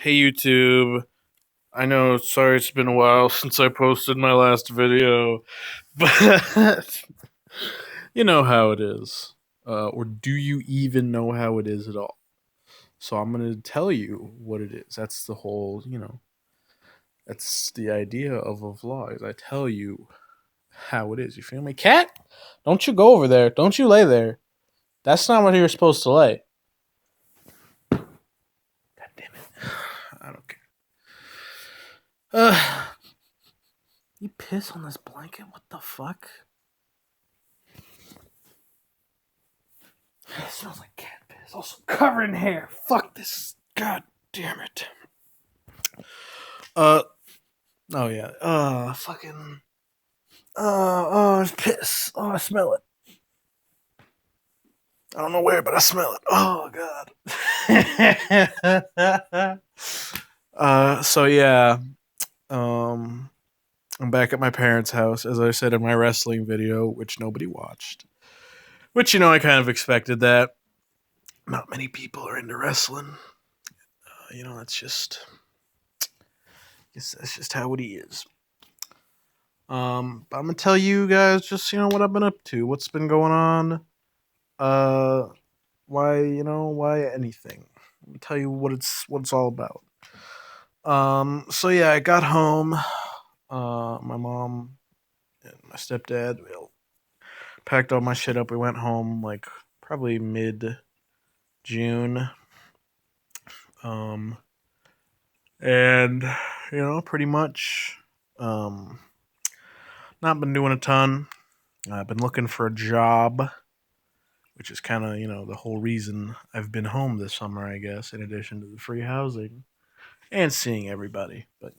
Hey YouTube, I know, sorry it's been a while since I posted my last video, but you know how it is. Or do you even know how it is at all? So I'm going to tell you what it is. That's the whole, that's the idea of a vlog. Is I tell you how it is. You feel me? Cat, don't you go over there. Don't you lay there. That's not what you're supposed to lay. God damn it. I don't care. You piss on this blanket? What the fuck? It smells like cat piss. Also covered in hair. Fuck this. God damn it. Uh. Oh yeah. Fucking. It's piss. Oh, I smell it. I don't know where, but I smell it. Oh god. So yeah. Um. I'm back at my parents' house, as I said in my wrestling video, which nobody watched. Which, I kind of expected that. Not many people are into wrestling. That's just. Guess that's just how it is. But I'm gonna tell you guys just what I've been up to, what's been going on, uh, why anything. I'm gonna tell you what it's all about. So yeah, I got home. My mom and my stepdad, we all packed all my shit up. We went home like probably mid June. Um, and pretty much, um, not been doing a ton. I've been looking for a job, which is kind of, the whole reason I've been home this summer, I guess, in addition to the free housing and seeing everybody. But,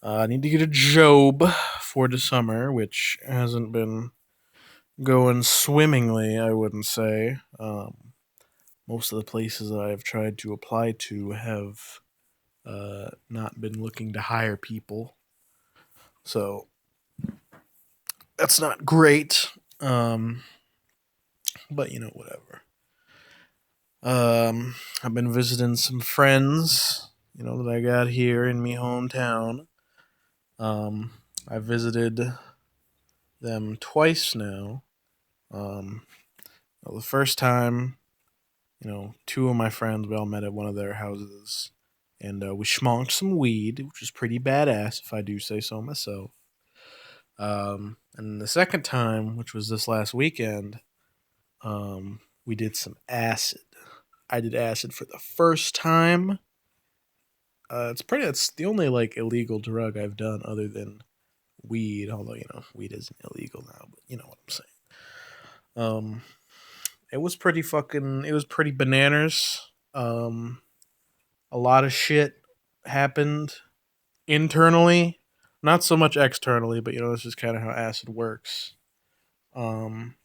I need to get a job for the summer, which hasn't been going swimmingly, I wouldn't say. Most of the places that I've tried to apply to have not been looking to hire people. So that's not great. But, whatever. I've been visiting some friends, that I got here in me hometown. Um, I visited them twice now. Um, well, the first time, two of my friends, we all met at one of their houses, and we schmonked some weed, which is pretty badass, if I do say so myself. And the second time, which was this last weekend, we did some acid. I did acid for the first time. It's the only like illegal drug I've done other than weed, although weed isn't illegal now, but you know what I'm saying. Um it was pretty bananas. A lot of shit happened internally, not so much externally, but it's just kind of how acid works. Um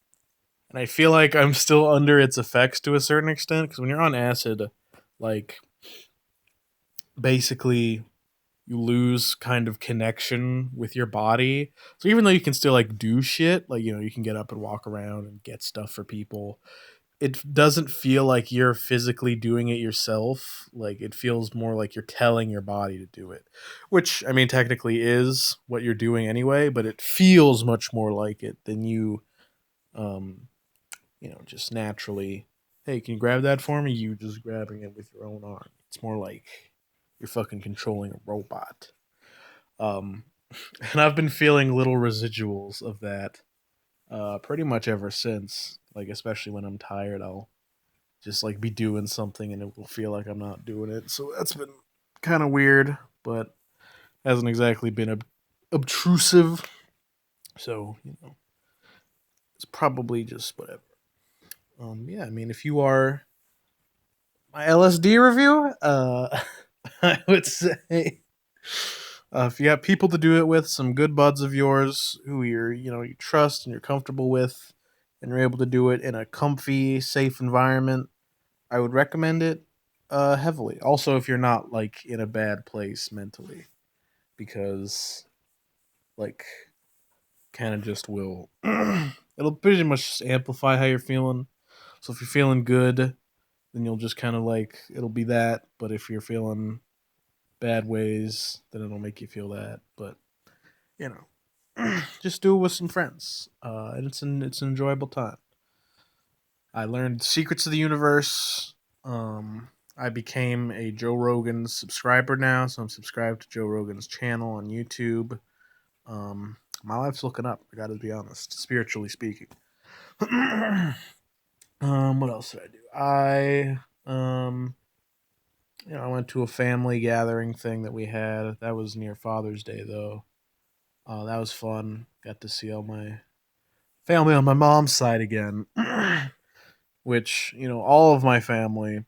and I feel like I'm still under its effects to a certain extent, because when you're on acid, like basically you lose kind of connection with your body. So even though you can still like do shit, like you can get up and walk around and get stuff for people, it doesn't feel like you're physically doing it yourself. Like it feels more like you're telling your body to do it, which I mean technically is what you're doing anyway, but it feels much more like it than you um just naturally, hey, can you grab that for me? You just grabbing it with your own arm. It's more like you're fucking controlling a robot. Um, and I've been feeling little residuals of that pretty much ever since. Like, especially when I'm tired, I'll just like be doing something and it will feel like I'm not doing it. So that's been kind of weird, but hasn't exactly been obtrusive. So, it's probably just whatever. Yeah, I mean, if you are my LSD review, I would say if you have people to do it with, some good buds of yours who you trust and you're comfortable with, and you're able to do it in a comfy, safe environment, I would recommend it heavily. Also, if you're not like in a bad place mentally, because like kind of just will it'll pretty much just amplify how you're feeling. So if you're feeling good, then you'll just kind of like it'll be that. But if you're feeling bad ways, then it'll make you feel that. But you know, just do it with some friends, and it's an enjoyable time. I learned secrets of the universe. I became a Joe Rogan subscriber now, so I'm subscribed to Joe Rogan's channel on YouTube. My life's looking up. I got to be honest, spiritually speaking. What else did I do? I went to a family gathering thing that we had. That was near Father's Day, though. That was fun. Got to see all my family on my mom's side again, which all of my family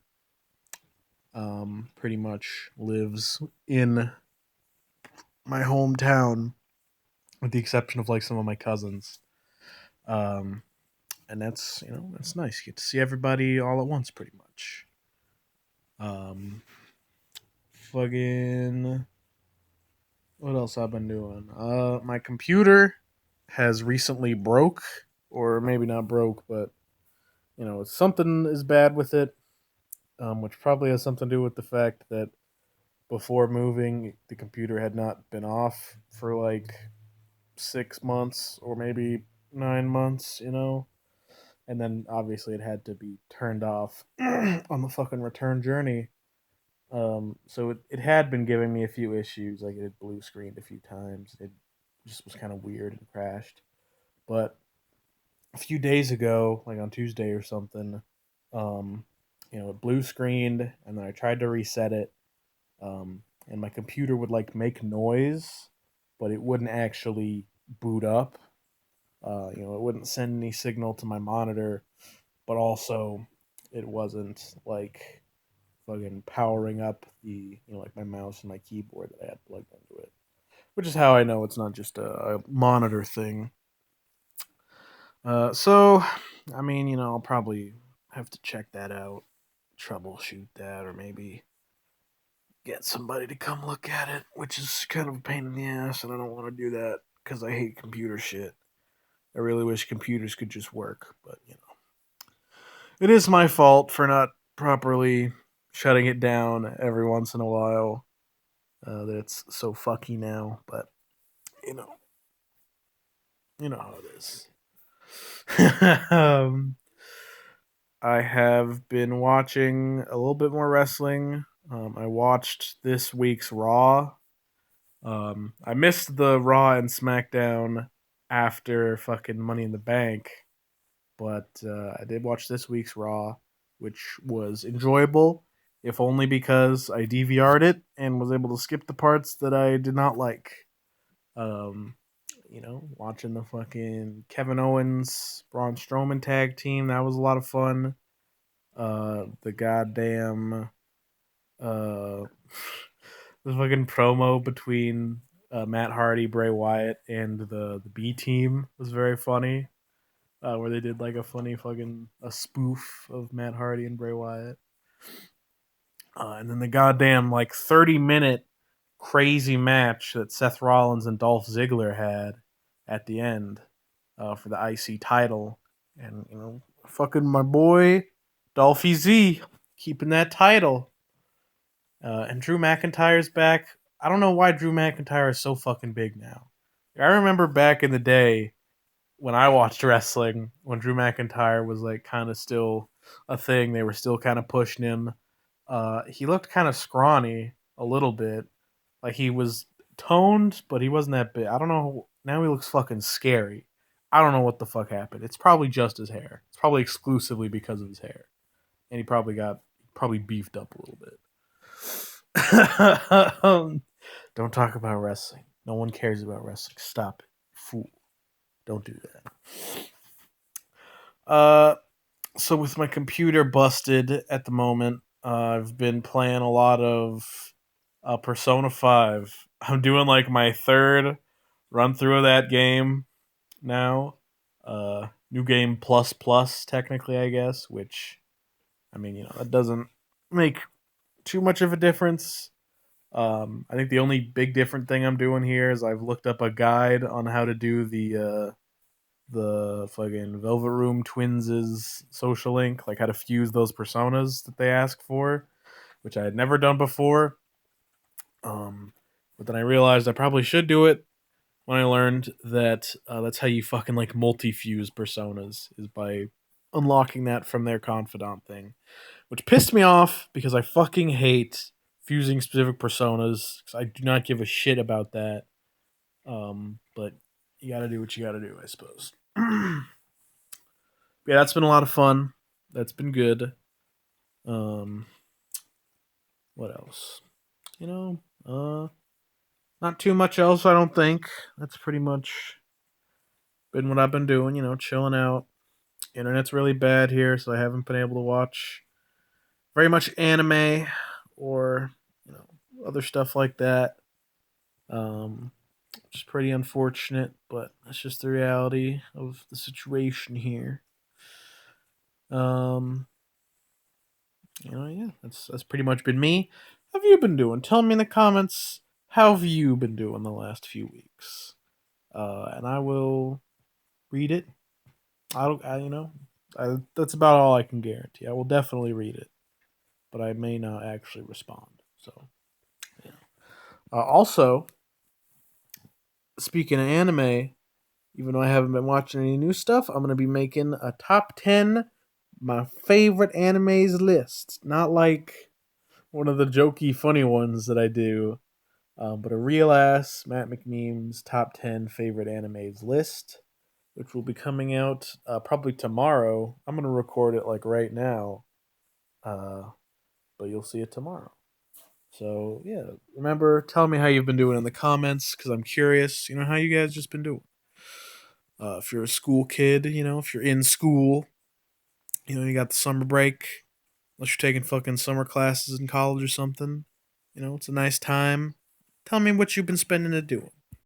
pretty much lives in my hometown, with the exception of like some of my cousins. Um, and that's nice. You get to see everybody all at once, pretty much. Um, fucking what else I've been doing? My computer has recently broke, or maybe not broke, but something is bad with it. Which probably has something to do with the fact that before moving, the computer had not been off for like 6 months or maybe 9 months, and then obviously it had to be turned off on the fucking return journey. So it had been giving me a few issues, like it had blue screened a few times. It just was kind of weird and crashed. But a few days ago, like on Tuesday or something, um, it blue screened, and then I tried to reset it, and my computer would like make noise, but it wouldn't actually boot up. It wouldn't send any signal to my monitor, but also it wasn't like fucking powering up the like my mouse and my keyboard that I had plugged into it. Which is how I know it's not just a monitor thing. So I mean, I'll probably have to check that out, troubleshoot that, or maybe get somebody to come look at it, which is kind of a pain in the ass, and I don't want to do that because I hate computer shit. I really wish computers could just work, but it is my fault for not properly shutting it down every once in a while. That it's so fucky now, but you know, you know how it is. um, I have been watching a little bit more wrestling. I watched this week's Raw. I missed the Raw and SmackDown after fucking Money in the Bank, but I did watch this week's Raw, which was enjoyable, if only because I DVR'd it and was able to skip the parts that I did not like. Um, watching the fucking Kevin Owens, Braun Strowman tag team, that was a lot of fun. The goddamn uh, the fucking promo between Matt Hardy, Bray Wyatt, and the B team was very funny. Where they did like a funny fucking a spoof of Matt Hardy and Bray Wyatt. And then the goddamn like 30-minute crazy match that Seth Rollins and Dolph Ziggler had at the end for the IC title. And, fucking my boy, Dolphy Z, keeping that title. And Drew McIntyre's back. I don't know why Drew McIntyre is so fucking big now. I remember back in the day when I watched wrestling, when Drew McIntyre was like kind of still a thing, they were still kind of pushing him. He looked kind of scrawny a little bit. Like he was toned, but he wasn't that big. I don't know. Now he looks fucking scary. I don't know what the fuck happened. It's probably just his hair. It's probably exclusively because of his hair. And he probably beefed up a little bit. Don't talk about wrestling. No one cares about wrestling. Stop it. Fool. Don't do that. So with my computer busted at the moment, I've been playing a lot of Persona 5. I'm doing like my third run through of that game now. New game plus plus technically, I guess, which I mean, that doesn't make too much of a difference. I think the only big different thing I'm doing here is I've looked up a guide on how to do the fucking Velvet Room Twins' social link, like how to fuse those personas that they ask for, which I had never done before. But then I realized I probably should do it when I learned that that's how you fucking like multi-fuse personas is by unlocking that from their confidant thing, which pissed me off because I fucking hate fusing specific personas because I do not give a shit about that. But you got to do what you got to do, I suppose. Yeah, that's been a lot of fun. That's been good. Um, what else? You know, not too much else. I don't think. That's pretty much been what I've been doing. Chilling out. Internet's really bad here, so I haven't been able to watch very much anime or other stuff like that. Which is pretty unfortunate, but that's just the reality of the situation here. Um, yeah, that's pretty much been me. How have you been doing? Tell me in the comments. How have you been doing the last few weeks? And I will read it. I don't, I, you know, that's about all I can guarantee. I will definitely read it, but I may not actually respond. So, yeah. Also, speaking of anime, even though I haven't been watching any new stuff, I'm gonna be making a top 10 my favorite animes list. Not like one of the jokey, funny ones that I do, but a real ass Matt McMeme's top 10 favorite animes list, which will be coming out probably tomorrow. I'm gonna record it like right now, uh, but you'll see it tomorrow. So yeah, remember, tell me how you've been doing in the comments because I'm curious. How you guys just been doing. If you're a school kid, if you're in school, you got the summer break. Unless you're taking fucking summer classes in college or something, it's a nice time. Tell me what you've been spending it doing.